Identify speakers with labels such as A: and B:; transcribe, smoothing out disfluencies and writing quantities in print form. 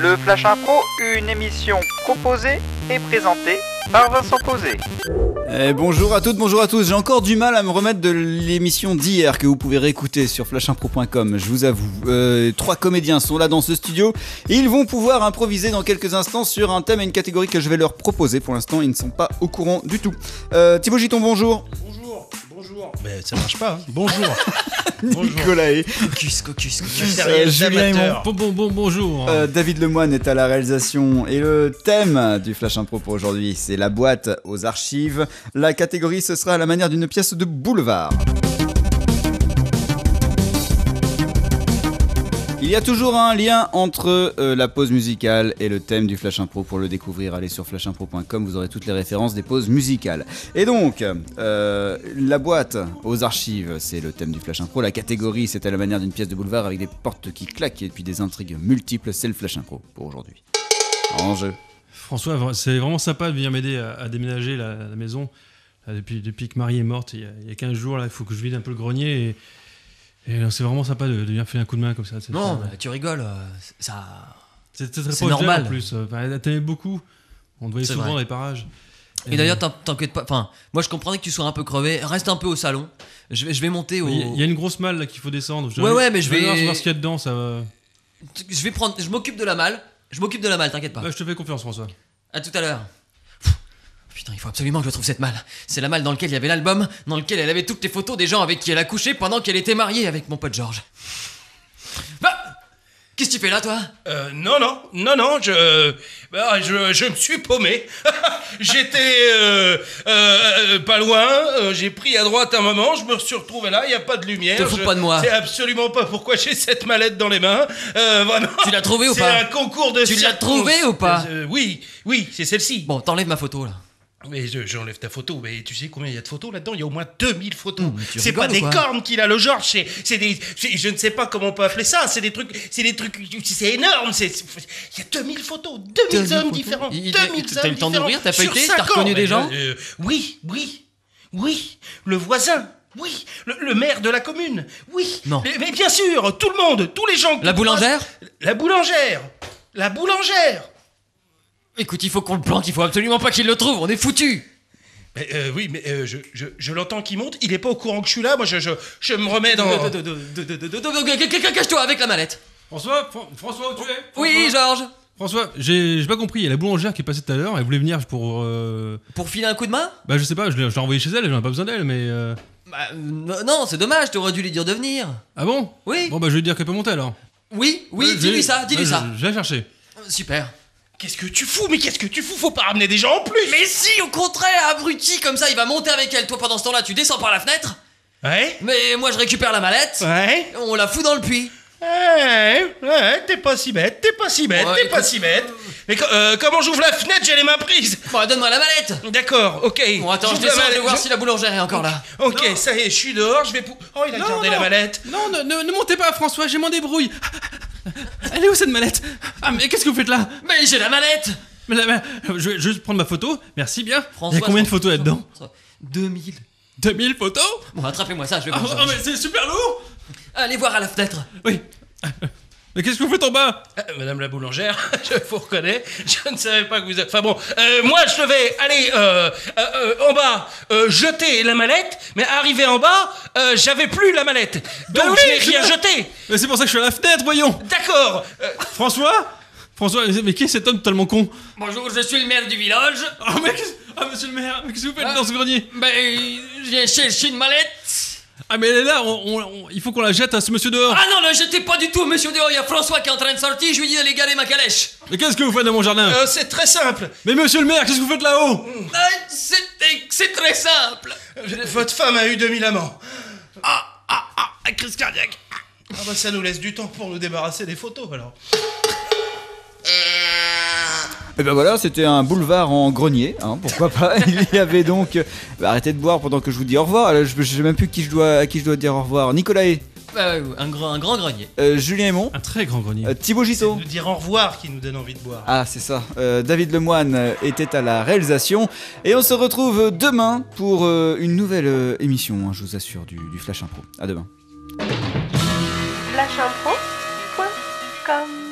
A: Le Flash Impro, une émission proposée et présentée par Vincent Posé.
B: Bonjour à toutes, bonjour à tous. J'ai encore du mal à me remettre de l'émission d'hier que vous pouvez réécouter sur flashimpro.com, je vous avoue. 3 comédiens sont là dans ce studio et ils vont pouvoir improviser dans quelques instants sur un thème et une catégorie que je vais leur proposer. Pour l'instant, ils ne sont pas au courant du tout. Thibaut Giton, bonjour.
C: Bonjour. Mais ça marche pas, hein. Bonjour.
B: Nicolas et
C: Cocus.
B: Julien Aymon.
C: Bonjour.
B: David Lemoine est à la réalisation et le thème du Flash Impro pour aujourd'hui, c'est la boîte aux archives. La catégorie, ce sera à la manière d'une pièce de boulevard. Il y a toujours un lien entre la pause musicale et le thème du Flash Impro. Pour le découvrir, allez sur flashimpro.com, vous aurez toutes les références des pauses musicales. Et donc, la boîte aux archives, c'est le thème du Flash Impro. La catégorie, c'est à la manière d'une pièce de boulevard avec des portes qui claquent et puis des intrigues multiples. C'est le Flash Impro pour aujourd'hui. En jeu.
D: François, c'est vraiment sympa de venir m'aider à déménager la maison. Depuis que Marie est morte, il y a 15 jours, il faut que je vide un peu le grenier. Et c'est vraiment sympa de venir faire un coup de main comme ça.
E: Non, tu rigoles, ça...
D: C'est
E: normal.
D: En plus. Elle t'aimait beaucoup. On te voyait souvent dans les parages.
E: Et d'ailleurs, t'inquiète pas. Enfin, moi, je comprendrais que tu sois un peu crevé. Reste un peu au salon. Je vais monter au...
D: Il y a une grosse malle là qu'il faut descendre.
E: Ouais, mais je vais
D: voir ce qu'il y a dedans. Ça va...
E: Je m'occupe de la malle. T'inquiète pas.
D: Bah, je te fais confiance, François.
E: À tout à l'heure. Putain, il faut absolument que je trouve cette malle. C'est la malle dans laquelle il y avait l'album, dans lequel elle avait toutes les photos des gens avec qui elle a couché pendant qu'elle était mariée avec mon pote Georges. Bah, qu'est-ce que tu fais là, toi ?
C: Non, je me suis paumé. J'étais pas loin, j'ai pris à droite un moment, je me suis retrouvé là, il n'y a pas de lumière.
E: Te fous pas de moi.
C: Je sais absolument pas pourquoi j'ai cette mallette dans les mains. Vraiment.
E: Tu l'as trouvée ou pas ?
C: C'est un concours de
E: Tu l'as trouvée ou pas ?
C: Oui, c'est celle-ci.
E: Bon, t'enlèves ma photo, là.
C: Mais j'enlève ta photo, mais tu sais combien il y a de photos là-dedans ? Il y a au moins 2000 photos. C'est
E: rigoles
C: pas des
E: quoi
C: cornes qu'il a le Georges, c'est des... Je ne sais pas comment on peut appeler ça, c'est des trucs, c'est énorme, il y a 2000 photos, 2000 hommes différents, 2000 hommes différents.
E: T'as eu le temps d'ouvrir, t'as feuilleté, t'as reconnu des gens ?
C: Oui, le voisin, oui, le maire de la commune, oui.
E: Non.
C: Mais bien sûr, tout le monde, tous les gens...
E: La boulangère ?
C: La boulangère.
E: Écoute, il faut qu'on le planque, il faut absolument pas qu'il le trouve, on est foutus.
C: Oui, mais je l'entends qui monte, il est pas au courant que je suis là, moi je me remets dans...
E: Cache-toi avec la mallette.
D: François, où tu es ?
E: Oui, Georges.
D: François, j'ai pas compris. Il y a la boulangère qui est passée tout à l'heure. Elle voulait venir pour.
E: Pour filer un coup de main ?
D: Bah, je sais pas, je l'ai envoyée chez elle, j'en ai pas besoin d'elle, mais.
E: Bah, non, c'est dommage, t'aurais dû lui dire de venir.
D: Ah bon ?
E: Oui.
D: Bon, bah, je vais lui dire qu'elle peut monter alors.
E: Oui, dis-lui ça.
D: Je vais la chercher.
E: Super.
C: Qu'est-ce que tu fous ? Faut pas ramener des gens en plus.
E: Mais si, au contraire, abruti, comme ça, il va monter avec elle. Toi, pendant ce temps-là, tu descends par la fenêtre.
C: Ouais.
E: Mais moi, je récupère la mallette.
C: Ouais.
E: On la fout dans le puits.
C: Ouais, t'es pas si bête. Mais comment j'ouvre la fenêtre ? J'ai les mains prises.
E: Bon, donne-moi la mallette.
C: D'accord, ok.
E: Bon, attends, je descends, je vais voir si la boulangère est encore là.
C: Ok, non. Ça y est, je suis dehors, Oh, il a gardé la mallette.
D: Non, ne montez pas, François, j'ai mon débrouille. Elle est où cette mallette ? Ah, mais qu'est-ce que vous faites là ?
E: Mais j'ai la mallette.
D: Mais je vais juste prendre ma photo, merci bien.
E: François,
D: il y a combien de photos là-dedans ?
E: 2000.
D: 2000 photos ?
E: Bon, attrapez-moi ça, je vais voir.
D: Ah, mais c'est super lourd.
E: Allez voir à la fenêtre.
D: Oui. Mais qu'est-ce que vous faites en bas ?
C: Madame la boulangère, je vous reconnais, je ne savais pas que vous êtes... Enfin bon, moi je devais aller en bas jeter la mallette, mais arrivé en bas, j'avais plus la mallette. Donc
D: oui,
C: je n'ai rien jeté.
D: Mais c'est pour ça que je suis à la fenêtre, voyons.
C: D'accord.
D: François, mais qui est cet homme totalement con ?
E: Bonjour, je suis le maire du village.
D: Monsieur le maire, qu'est-ce que vous faites dans ce grenier ?
E: Ben, j'ai cherché une mallette.
D: Ah mais elle est là, il faut qu'on la jette à ce monsieur dehors.
E: Ah non, ne jetez pas du tout, monsieur dehors, il y a François qui est en train de sortir, je lui dis d'aller garer ma calèche.
D: Mais qu'est-ce que vous faites dans mon jardin ?
C: C'est très simple.
D: Mais monsieur le maire, qu'est-ce que vous faites là-haut ?
E: C'est très simple.
C: Votre femme a eu 2000 amants. Crise cardiaque. Ah bah ça nous laisse du temps pour nous débarrasser des photos alors.
B: Et ben voilà, c'était un boulevard en grenier, hein, pourquoi pas. Il y avait donc... arrêtez de boire pendant que je vous dis au revoir. Je sais même plus à qui je dois dire au revoir. Nicolas et...
E: un grand grenier.
B: Julien Aymon.
D: Un très grand grenier.
B: Thibaut Giton.
C: C'est nous dire au revoir qui nous donne envie de boire.
B: Ah, c'est ça. David Lemoine était à la réalisation. Et on se retrouve demain pour une nouvelle émission, hein, je vous assure, du Flash Impro. À demain.
F: flashimpro.com